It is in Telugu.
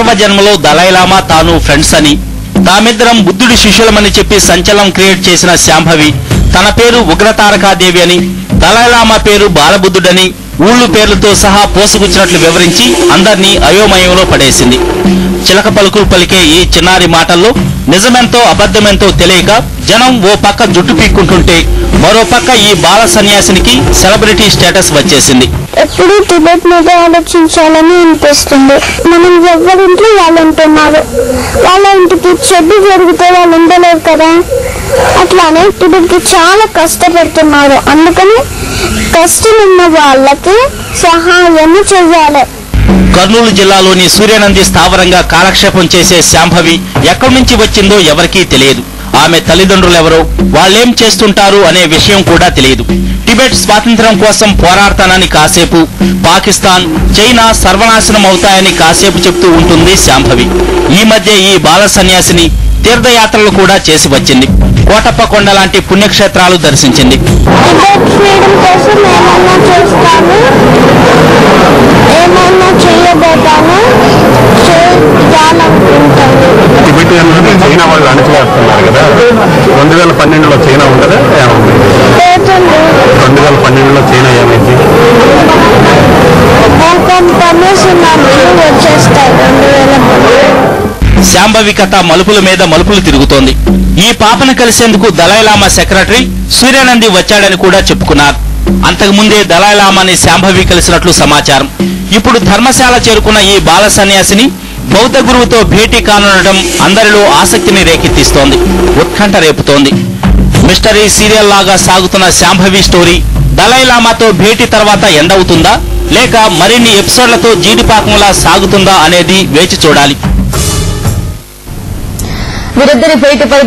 పూర్వజన్మలో దలైలామా తాను ఫ్రెండ్స్ అని, తామిద్దరం బుద్ధుడి శిష్యులమని చెప్పి సంచలనం క్రియేట్ చేసిన శాంభవి తన పేరు ఉగ్రతారకాదేవి అని, దలైలామా పేరు బాలబుద్ధుడని ఊళ్ళు పేర్లతో సహా పోసుకొచ్చినట్లు వివరించి అందర్నీ అయోమయంలో పడేసింది. చిలక పలుకులు పలికే ఈ చిన్నారి మాటల్లో నిజమెంతో అబద్ధమెంతో తెలియక జనం ఓ పక్క జుట్టు పీక్కుంటుంటే మరో పక్క ఈ బాల సన్యాసినికి సెలబ్రిటీ స్టేటస్ వచ్చేసింది. ఎప్పుడు టిబెట్ మీద ఆలోచించాలని అనిపిస్తుంది. మనం ఎవరింట్లో వాళ్ళు ఉంటున్నారు, వాళ్ళ ఇంటికి చెడ్డు జరిగితే వాళ్ళు ఉండలేరు కదా. అట్లానే టిబెట్ కి చాలా కష్టపడుతున్నారు. అందుకని కష్టం ఉన్న వాళ్ళకి సహాయం చేయాలి. కర్నూలు జిల్లాలోని సూర్యనంది స్థావరంగా కాలక్షేపం చేసే శాంభవి ఎక్కడి నుంచి వచ్చిందో ఎవరికీ తెలియదు. ఆమె తల్లిదండ్రులెవరో, వాళ్ళేం చేస్తుంటారు అనే విషయం కూడా తెలియదు. టిబెట్ స్వాతంత్ర్యం కోసం పోరాడతానని కాసేపు, పాకిస్తాన్, చైనా సర్వనాశనం అవుతాయని కాసేపు చెప్తూ ఉంటుంది శాంభవి. ఈ మధ్య ఈ బాల సన్యాసిని తీర్థయాత్రలు కూడా చేసి వచ్చింది. కోటప్ప కొండ లాంటి పుణ్యక్షేత్రాలు దర్శించింది. చైనా వాళ్ళు అణచివేస్తున్నారు కదా, 2012లో చైనా ఉండదా? 2012లో చైనా ఏమైంది? శాంభవి కథ మలుపుల మీద మలుపులు తిరుగుతోంది. ఈ పాపను కలిసేందుకు దలైలామా సెక్రటరీ సూర్యనంది వచ్చాడని కూడా చెప్పుకున్నారు. అంతకుముందే దలైలామాని శాంభవి కలిసినట్లు సమాచారం. ఇప్పుడు ధర్మశాల చేరుకున్న ఈ బాల సన్యాసిని బౌద్ధ గురువుతో భేటీ కానుండటం అందరిలో ఆసక్తిని రేకెత్తిస్తోంది, ఉత్కంఠ రేపుతోంది. మిస్టరీ సీరియల్ లాగా సాగుతున్న శాంభవి స్టోరీ దలైలామాతో భేటీ తర్వాత ఎండవుతుందా, లేక మరిన్ని ఎపిసోడ్లతో జీడిపాకంలా సాగుతుందా అనేది వేచి చూడాలి. వీరిద్దరి భేటీపై